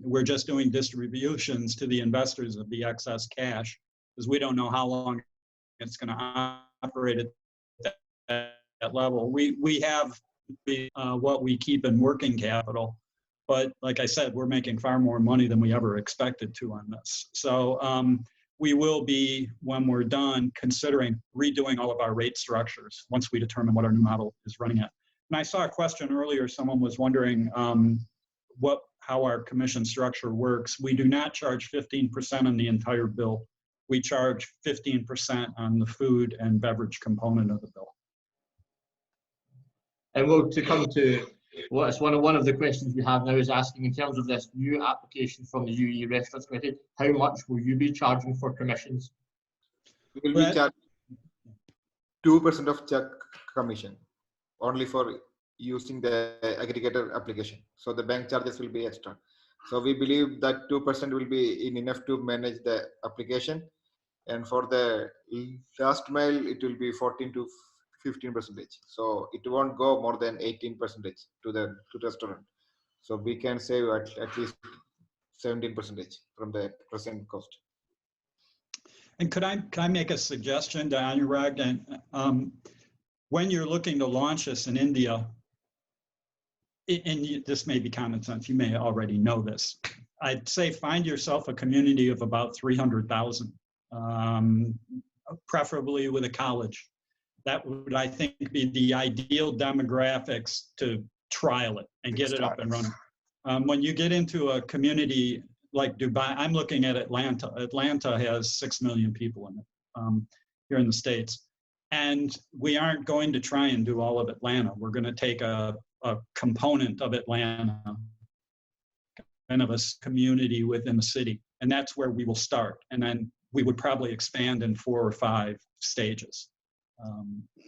we're just doing distributions to the investors of the excess cash because we don't know how long it's going to operate at that level. We have what we keep in working capital, but like I said, we're making far more money than we ever expected to on this. So we will be, when we're done, considering redoing all of our rate structures once we determine what our new model is running at. And I saw a question earlier, someone was wondering how our commission structure works. We do not charge 15% on the entire bill. We charge 15% on the food and beverage component of the bill. And well, to come to what's one of the questions we have now is asking in terms of this new application from the UAE Restaurants Community, how much will you be charging for commissions? We will be charging 2% of check commission only for using the aggregator application. So the bank charges will be extra. So we believe that 2% will be enough to manage the application. And for the last mile, it will be 14 to 15%. So it won't go more than 18% to the restaurant. So we can save at least 17% from the present cost. And could I make a suggestion to Anurag? And when you're looking to launch this in India, and this may be common sense, you may already know this, I'd say find yourself a community of about 300,000, preferably with a college. That would, I think, be the ideal demographics to trial it and get it up and running. When you get into a community like Dubai, I'm looking at Atlanta. Atlanta has 6 million people in it here in the States. And we aren't going to try and do all of Atlanta. We're going to take a component of Atlanta, kind of a community within the city. And that's where we will start. And then we would probably expand in 4 or 5 stages.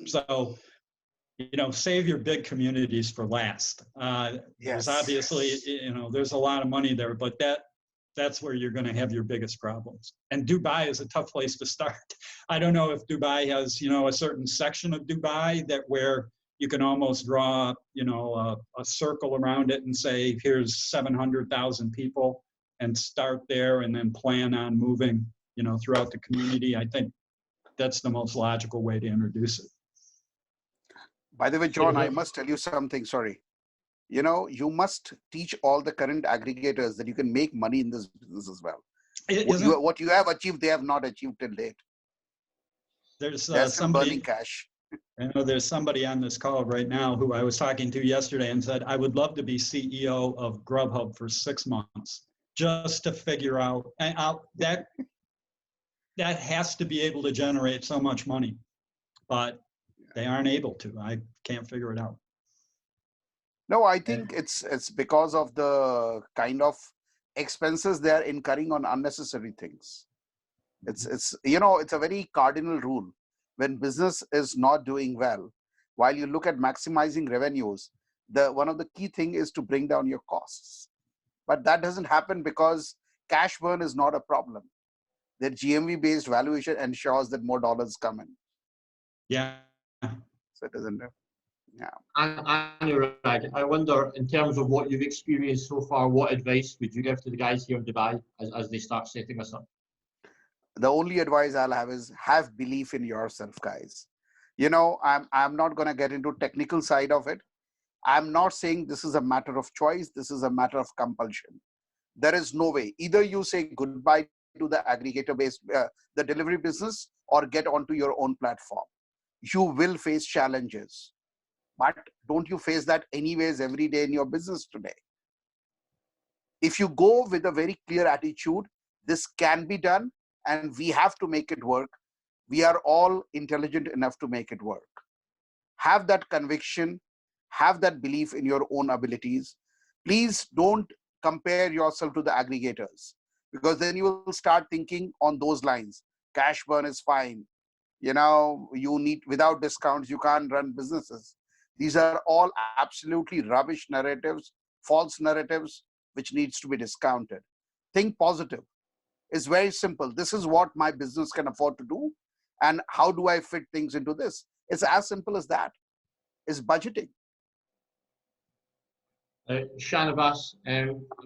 So save your big communities for last. There's obviously, there's a lot of money there, but that's where you're going to have your biggest problems. And Dubai is a tough place to start. I don't know if Dubai has, a certain section of Dubai where you can almost draw, a circle around it and say, here's 700,000 people, and start there and then plan on moving, throughout the community. I think that's the most logical way to introduce it. By the way, John, I must tell you something, sorry. You must teach all the current aggregators that you can make money in this business as well. What you have achieved, they have not achieved till date. There's somebody burning cash. I know there's somebody on this call right now who I was talking to yesterday and said, I would love to be CEO of Grubhub for 6 months just to figure out that has to be able to generate so much money, but they aren't able to. I can't figure it out. No, I think it's because of the kind of expenses they are incurring on unnecessary things. It's a very cardinal rule. When business is not doing well, while you look at maximizing revenues, one of the key thing is to bring down your costs. But that doesn't happen because cash burn is not a problem. Their GMV-based valuation ensures that more dollars come in. Yeah. So it doesn't. Yeah. And Anurag, I wonder, in terms of what you've experienced so far, what advice would you give to the guys here in Dubai as they start setting us up? The only advice I'll have is have belief in yourself, guys. I'm not going to get into technical side of it. I'm not saying this is a matter of choice. This is a matter of compulsion. There is no way. Either you say goodbye to the aggregator-based, the delivery business, or get onto your own platform. You will face challenges. But don't you face that anyways every day in your business today? If you go with a very clear attitude, this can be done and we have to make it work. We are all intelligent enough to make it work. Have that conviction, have that belief in your own abilities. Please don't compare yourself to the aggregators, because then you will start thinking on those lines. Cash burn is fine. You need, without discounts, you can't run businesses. These are all absolutely rubbish narratives, false narratives, which needs to be discounted. Think positive. It's very simple. This is what my business can afford to do. And how do I fit things into this? It's as simple as that. It's budgeting. Shanavas,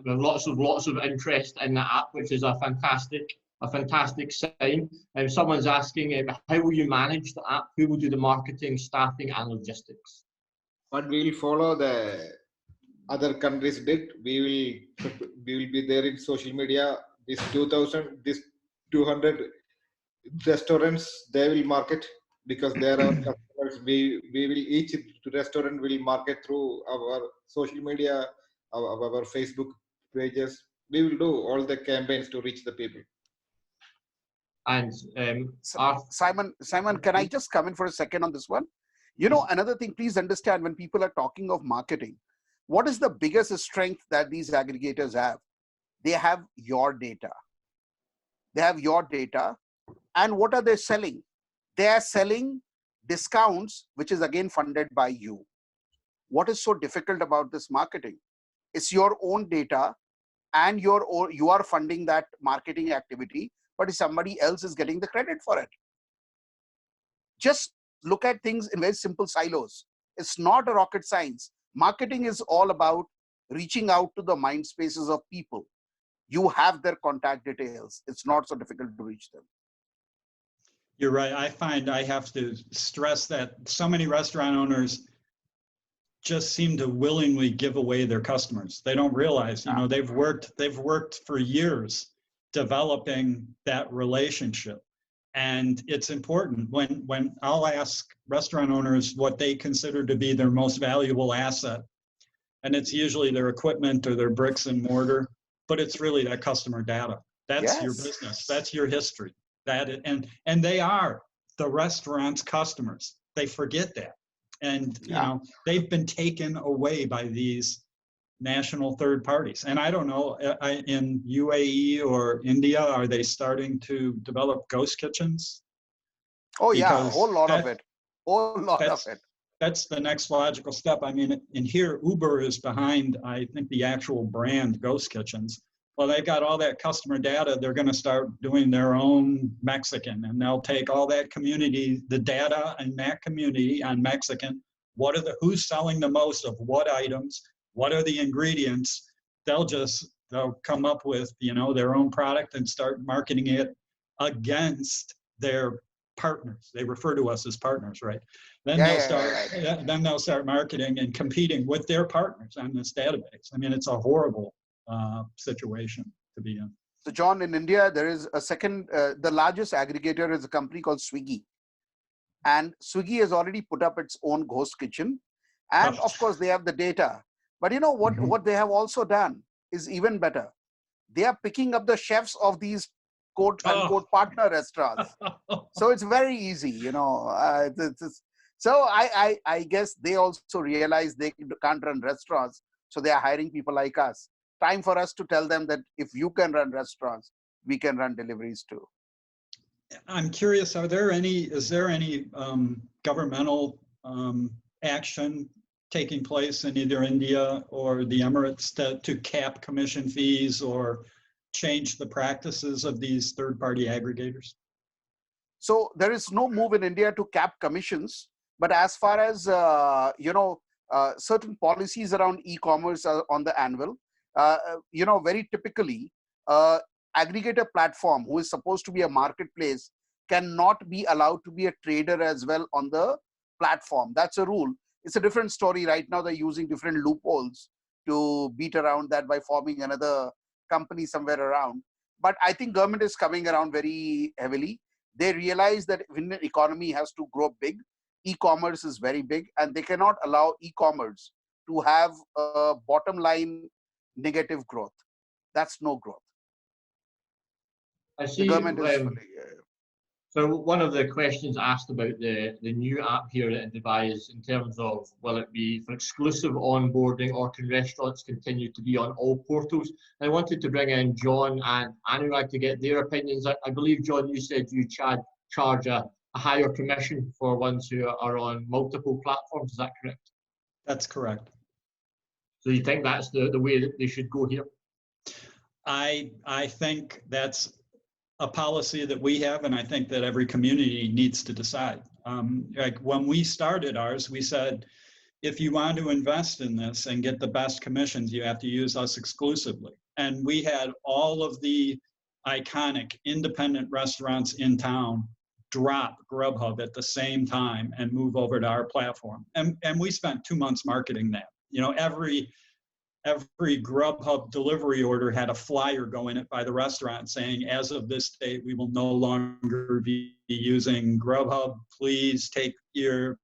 lots of interest in the app, which is a fantastic sign. Someone's asking, how will you manage the app? Who will do the marketing, staffing, and logistics? But we will follow the other countries did. We will be there in social media. This 200 restaurants they will market, because there are customers. We will, each restaurant will market through our social media, our Facebook pages. We will do all the campaigns to reach the people. And Simon, can I just come in for a second on this one? Another thing, please understand, when people are talking of marketing, what is the biggest strength that these aggregators have? They have your data. They have your data. And what are they selling? They are selling discounts, which is again funded by you. What is so difficult about this marketing? It's your own data, and you are funding that marketing activity, but somebody else is getting the credit for it. Just look at things in very simple silos. It's not a rocket science. Marketing is all about reaching out to the mind spaces of people. You have their contact details. It's not so difficult to reach them. You're right. I find I have to stress that so many restaurant owners just seem to willingly give away their customers. They don't realize, they've worked for years developing that relationship. And it's important when I'll ask restaurant owners what they consider to be their most valuable asset. And it's usually their equipment or their bricks and mortar, but it's really that customer data. That's your business. That's your history. And they are the restaurant's customers. They forget that. And, they've been taken away by these national third parties. And I don't know, in UAE or India, are they starting to develop ghost kitchens? Oh, yeah, a whole lot of it. Whole lot of it. that's the next logical step. I mean, in here, Uber is behind, I think, the actual brand Ghost Kitchens. Well, they've got all that customer data. They're going to start doing their own Mexican, and they'll take all that community, the data in that community on Mexican. Who's selling the most of what items? What are the ingredients? They'll come up with, their own product and start marketing it against their partners. They refer to us as partners, right? Then Then they'll start marketing and competing with their partners on this database. I mean, it's a horrible situation to be in. So John, in India, there is a second, the largest aggregator is a company called Swiggy. And Swiggy has already put up its own ghost kitchen. And of course, they have the data. But you know what, what they have also done is even better. They are picking up the chefs of these quote unquote partner restaurants. So it's very easy, So I guess they also realize they can't run restaurants. So they are hiring people like us. Time for us to tell them that if you can run restaurants, we can run deliveries too. I'm curious, is there any governmental action taking place in either India or the Emirates to cap commission fees or change the practices of these third-party aggregators? So there is no move in India to cap commissions, but as far as, certain policies around e-commerce are on the anvil. Very typically, aggregator platform who is supposed to be a marketplace cannot be allowed to be a trader as well on the platform. That's a rule. It's a different story right now. They're using different loopholes to beat around that by forming another company somewhere around. But I think government is coming around very heavily. They realize that when the economy has to grow big, e-commerce is very big, and they cannot allow e-commerce to have a bottom line negative growth. That's no growth. I see. So one of the questions asked about the new app here in Dubai is in terms of, will it be for exclusive onboarding, or can restaurants continue to be on all portals? I wanted to bring in John and Anurag to get their opinions. I believe, John, you said you charge a higher commission for ones who are on multiple platforms. Is that correct? That's correct. So you think that's the way that they should go here? I think that's a policy that we have, and I think that every community needs to decide. Like when we started ours, we said, if you want to invest in this and get the best commissions, you have to use us exclusively. And we had all of the iconic independent restaurants in town drop Grubhub at the same time and move over to our platform. And we spent 2 months marketing that. Every Grubhub delivery order had a flyer going it by the restaurant saying, as of this date, we will no longer be using Grubhub. Please take the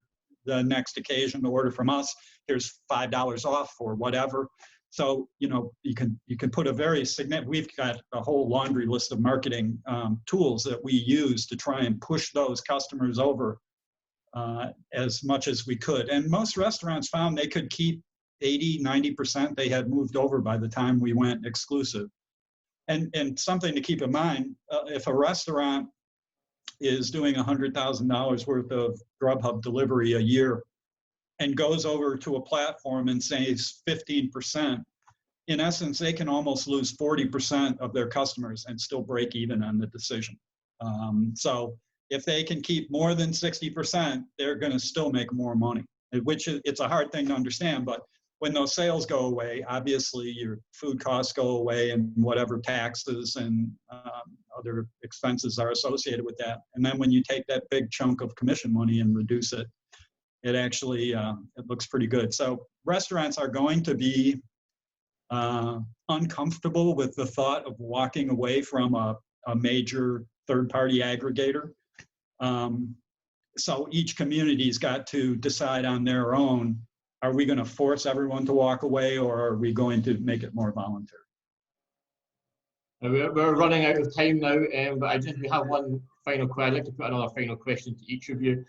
next occasion to order from us. Here's $5 off or whatever. So, you can put a very significant, we've got a whole laundry list of marketing tools that we use to try and push those customers over as much as we could. And most restaurants found they could keep 80–90%. They had moved over by the time we went exclusive. And something to keep in mind, if a restaurant is doing $100,000 worth of Grubhub delivery a year and goes over to a platform and saves 15%, in essence, they can almost lose 40% of their customers and still break even on the decision. So if they can keep more than 60%, they're going to still make more money, which it's a hard thing to understand. But when those sales go away, obviously your food costs go away and whatever taxes and other expenses are associated with that. And then when you take that big chunk of commission money and reduce it, it actually it looks pretty good. So restaurants are going to be uncomfortable with the thought of walking away from a major third-party aggregator. So each community's got to decide on their own, are we going to force everyone to walk away, or are we going to make it more voluntary? We're running out of time now, but we have one final question. I'd like to put another final question to each of you.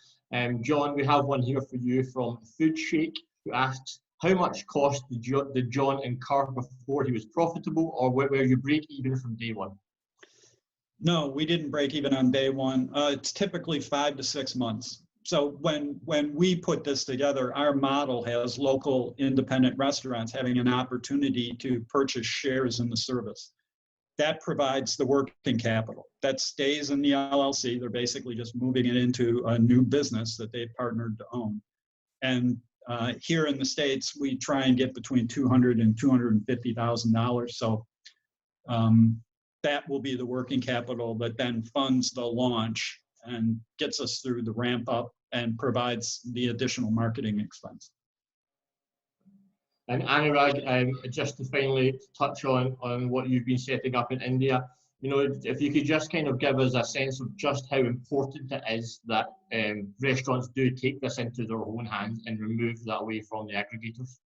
John, we have one here for you from Food Shake, who asks, how much cost did John incur before he was profitable, or were you break even from day one? No, we didn't break even on day one. It's typically 5 to 6 months. So when we put this together, our model has local independent restaurants having an opportunity to purchase shares in the service. That provides the working capital. That stays in the LLC. They're basically just moving it into a new business that they've partnered to own. And here in the States, we try and get between $200,000 and $250,000. So that will be the working capital that then funds the launch and gets us through the ramp up and provides the additional marketing expense. And Anurag, just to finally touch on what you've been setting up in India, you know, if you could just kind of give us a sense of just how important it is that restaurants do take this into their own hands and remove that away from the aggregators.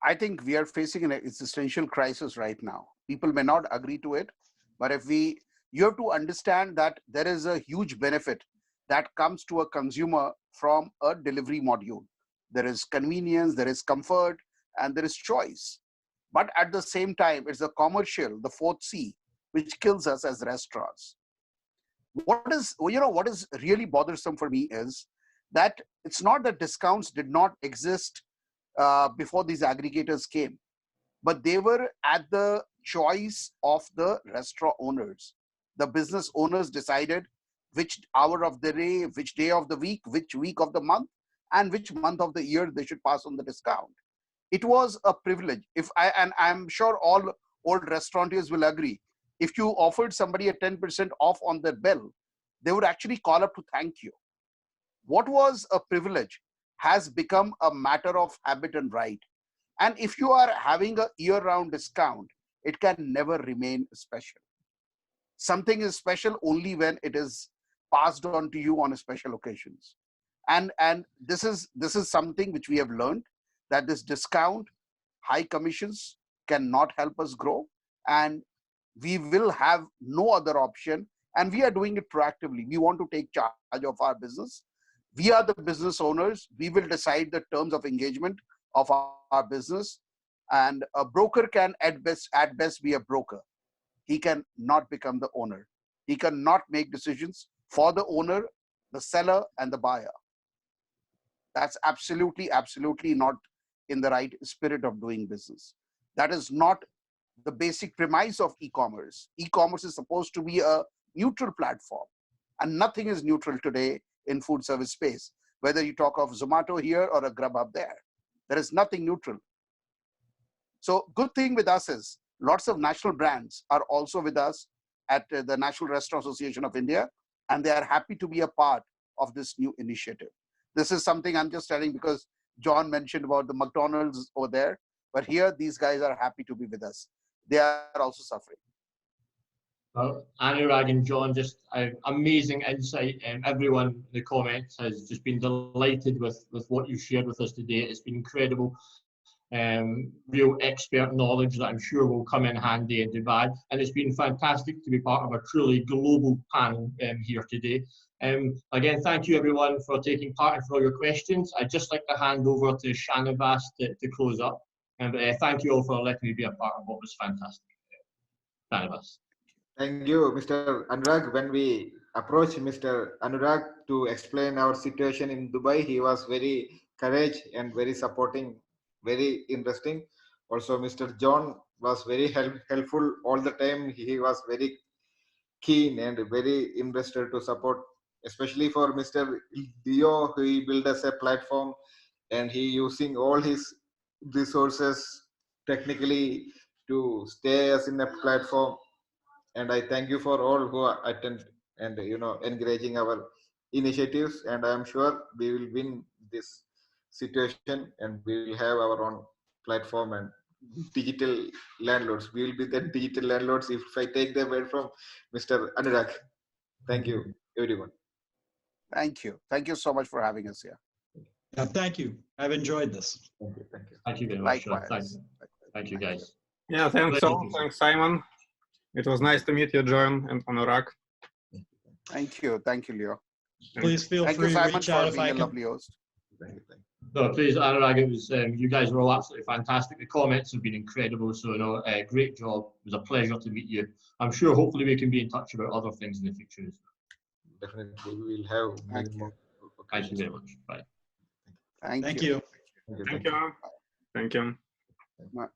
I think we are facing an existential crisis right now. People may not agree to it, but you have to understand that there is a huge benefit that comes to a consumer from a delivery module. There is convenience, there is comfort, and there is choice. But at the same time, it's a commercial, the fourth C, which kills us as restaurants. What is really bothersome for me is that it's not that discounts did not exist before these aggregators came, but they were at the choice of the restaurant owners. The business owners decided which hour of the day, which day of the week, which week of the month, and which month of the year they should pass on the discount. It was a privilege. And I'm sure all old restaurateurs will agree, if you offered somebody a 10% off on their bill, they would actually call up to thank you. What was a privilege has become a matter of habit and right. And if you are having a year-round discount, it can never remain special. Something is special only when it is passed on to you on special occasions. And this is something which we have learned, that this discount, high commissions cannot help us grow, and we will have no other option. And we are doing it proactively. We want to take charge of our business. We are the business owners. We will decide the terms of engagement of our business. And a broker can at best be a broker. He can not become the owner. He cannot make decisions for the owner, the seller, and the buyer. That's absolutely not in the right spirit of doing business. That is not the basic premise of e-commerce. E-commerce is supposed to be a neutral platform, and nothing is neutral today in food service space. Whether you talk of Zomato here or a Grubhub there, there is nothing neutral. So good thing with us is lots of national brands are also with us at the National Restaurant Association of India, and they are happy to be a part of this new initiative. This is something I'm just telling because John mentioned about the McDonald's over there, but here these guys are happy to be with us. They are also suffering. Well, Anurag and John, just amazing insight, and everyone in the comments has just been delighted with what you've shared with us today. It's been incredible. Real expert knowledge that I'm sure will come in handy in Dubai, and it's been fantastic to be part of a truly global panel here today. Again, thank you everyone for taking part and for all your questions. I'd just like to hand over to Shanavas to close up, and thank you all for letting me be a part of what was fantastic. Shanavas. Thank you, Mr. Anurag. When we approached Mr. Anurag to explain our situation in Dubai, he was very courageous and very supporting, very interesting. Also, Mr. John was very helpful all the time. He was very keen and very interested to support, especially for Mr. Leo, who he built us a platform, and he using all his resources technically to stay us in a platform. And I thank you for all who attend and encouraging our initiatives. And I'm sure we will win this situation, and we will have our own platform and digital landlords. We will be the digital landlords if I take the word from Mr. Anurag. Thank you, everyone. Thank you. Thank you so much for having us here. Yeah, thank you. I've enjoyed this. Thank you. Thank you. Thank you very much. Likewise. Thank you, guys. Yeah, thanks all. Thanks, Simon. It was nice to meet you, John and Anurag. Thank you. Thank you, Leo. Please feel Thank free you, to Simon, reach out for if being I a can. lovely host. Thank you. No, please, Anurag, it was, you guys were all absolutely fantastic. The comments have been incredible. So, great job. It was a pleasure to meet you. I'm sure hopefully we can be in touch about other things in the future as well. definitely we will have many Thank you. more Thank you occasions. very much. Bye. Thank Thank you. you. Thank you. Thank you. Thank you. Bye.